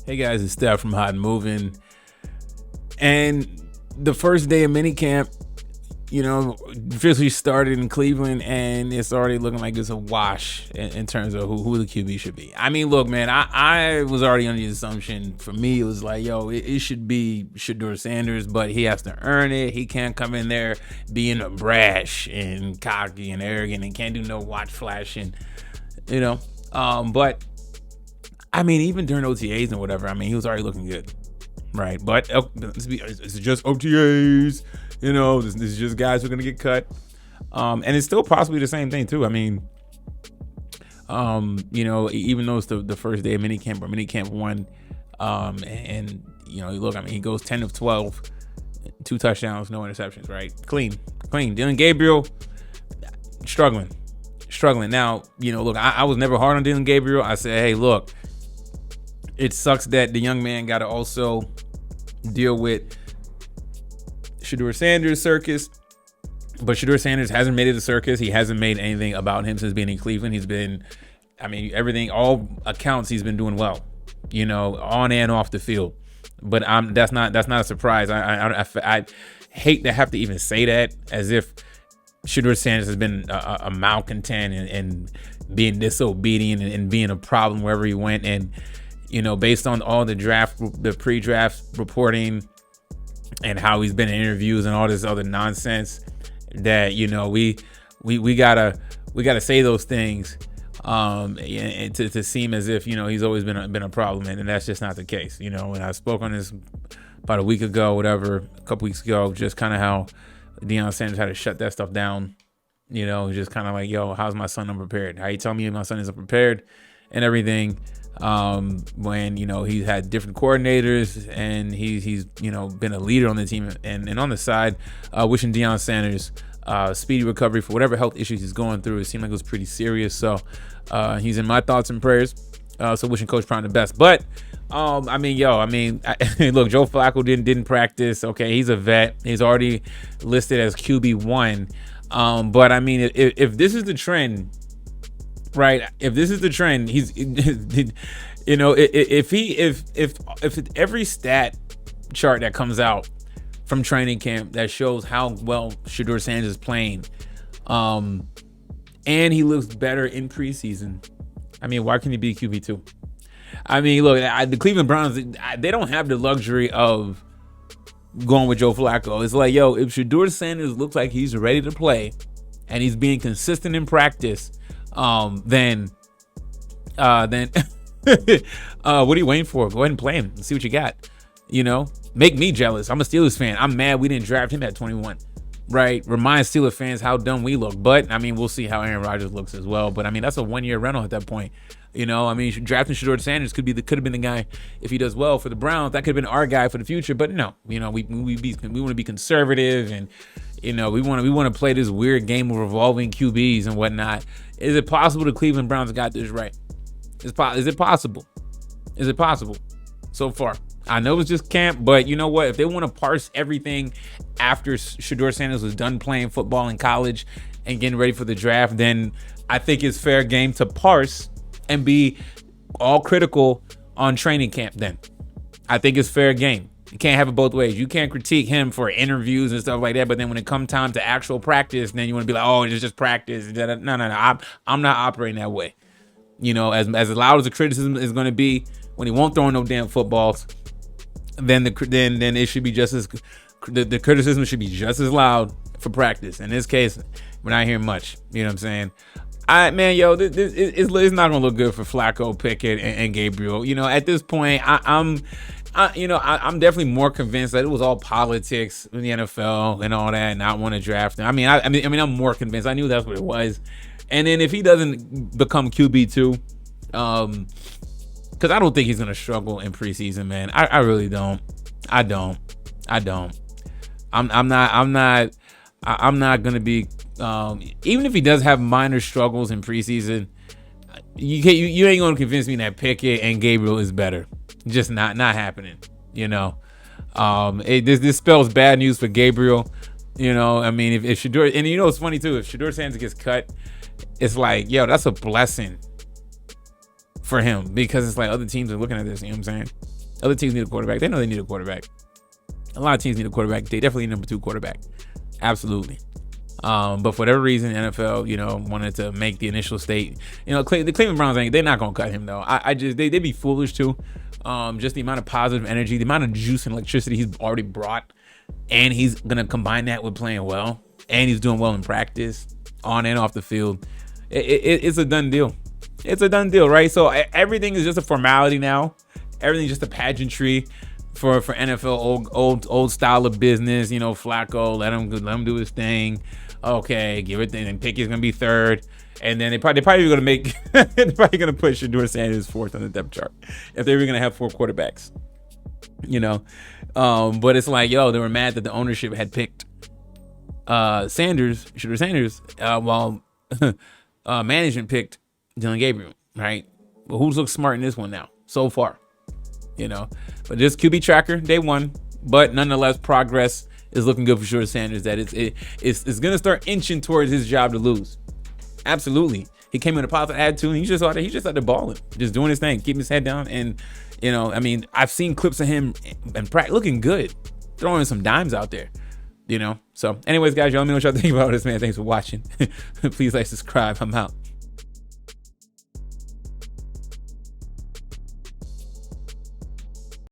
Hey guys, it's Steph from Hot and Moving. And the first day of minicamp, officially started in Cleveland, and it's already looking like it's a wash in terms of who the QB should be. I mean, look, man, I was already under the assumption, for me, it was like, it should be Shedeur Sanders, but he has to earn it. He can't come in there being a brash and cocky and arrogant and can't do no watch flashing, but I mean, even during OTAs and whatever, I mean, he was already looking good, right? But it's just OTAs, this is just guys who are going to get cut. And it's still possibly the same thing, too. I mean, even though it's the first day of minicamp or minicamp 1, look, I mean, he goes 10 of 12, 2 touchdowns, no interceptions, right? Clean. Dylan Gabriel, struggling. Now, look, I was never hard on Dylan Gabriel. I said, hey, look, it sucks that the young man got to also deal with Shedeur Sanders' circus. But Shedeur Sanders hasn't made it a circus. He hasn't made anything about him since being in Cleveland. He's been, everything, all accounts, he's been doing well, on and off the field. But that's not a surprise. I hate to have to even say that, as if Shedeur Sanders has been a malcontent and being disobedient and being a problem wherever he went. And based on all the pre-draft reporting and how he's been in interviews and all this other nonsense, that we gotta say those things and to seem as if he's always been a problem, and that's just not the case. When I spoke on this about a week ago, a couple weeks ago, just kind of how Deion Sanders had to shut that stuff down. Just kind of like, how's my son unprepared? How you tell me my son is unprepared and everything? When he's had different coordinators and he's been a leader on the team, and on the side, wishing Deion Sanders speedy recovery for whatever health issues he's going through. It seemed like it was pretty serious, so he's in my thoughts and prayers. So wishing Coach Prime the best. But look, Joe Flacco didn't practice. Okay, he's a vet. He's already listed as QB1. But I mean, if this is the trend, right? If this is the trend, he's, if every stat chart that comes out from training camp that shows how well Shedeur Sanders is playing, and he looks better in preseason, I mean, why can't he be QB2? I mean, look, the Cleveland Browns, they don't have the luxury of going with Joe Flacco. It's like, if Shedeur Sanders looks like he's ready to play and he's being consistent in practice, then what are you waiting for? Go ahead and play him and see what you got. Make me jealous. I'm a Steelers fan. I'm mad we didn't draft him at 21. Right? Remind Steelers fans how dumb we look. But I mean, we'll see how Aaron Rodgers looks as well. But I mean, that's a 1-year rental at that point. Drafting Shedeur Sanders could have been the guy if he does well for the Browns. That could have been our guy for the future. But no, we want to be conservative, and we want to play this weird game of revolving QBs and whatnot. Is it possible the Cleveland Browns got this right? Is it possible? Is it possible? So far, I know it's just camp, but you know what? If they want to parse everything after Shedeur Sanders was done playing football in college and getting ready for the draft, then I think it's fair game to parse and be all critical on training camp. Then I think it's fair game. You can't have it both ways. You can't critique him for interviews and stuff like that, but then when it comes time to actual practice, then you want to be like, oh, it's just practice. No. I'm not operating that way. As loud as the criticism is going to be when he won't throw no damn footballs, then it should be just as the criticism should be just as loud for practice. In this case, we're not hearing much. You know what I'm saying? It's not gonna look good for Flacco, Pickett, and Gabriel. At this point, I'm definitely more convinced that it was all politics in the NFL and all that, and not want to draft him. I'm more convinced. I knew that's what it was. And then if he doesn't become QB2, because I don't think he's gonna struggle in preseason, man. I really don't. I don't. I'm not gonna be. Even if he does have minor struggles in preseason, you ain't gonna convince me that Pickett and Gabriel is better. Just not happening. This spells bad news for Gabriel. If Shedeur, and it's funny too, if Shedeur Sanders gets cut, it's like, that's a blessing for him, because it's like other teams are looking at this. You know what I'm saying? Other teams need a quarterback. They know they need a quarterback. A lot of teams need a quarterback. They definitely need a number 2 quarterback. Absolutely. But for whatever reason, the NFL, wanted to make the initial state. The Cleveland Browns, they're not going to cut him, though. They'd be foolish to. Just the amount of positive energy, the amount of juice and electricity he's already brought, and he's going to combine that with playing well, and he's doing well in practice, on and off the field. It's a done deal. It's a done deal, right? So everything is just a formality now. Everything's just a pageantry for NFL, old style of business. Flacco, let him do his thing. Okay, give it. And Pickett's gonna be 3rd, and then they're probably gonna make. They're probably gonna put Shedeur Sanders 4th on the depth chart if they were gonna have 4 quarterbacks. But it's like, they were mad that the ownership had picked Shedeur Sanders, while management picked Dillon Gabriel, right? But who's looks smart in this one now so far? But just QB tracker, day 1, but nonetheless, progress is looking good for Shedeur Sanders. That it's going to start inching towards his job to lose. Absolutely. He came in a positive attitude, and he just out there balling, just doing his thing, keeping his head down. And, I've seen clips of him and practice looking good, throwing some dimes out there, So anyways, guys, y'all let me know what y'all think about this, man. Thanks for watching. Please like, subscribe. I'm out.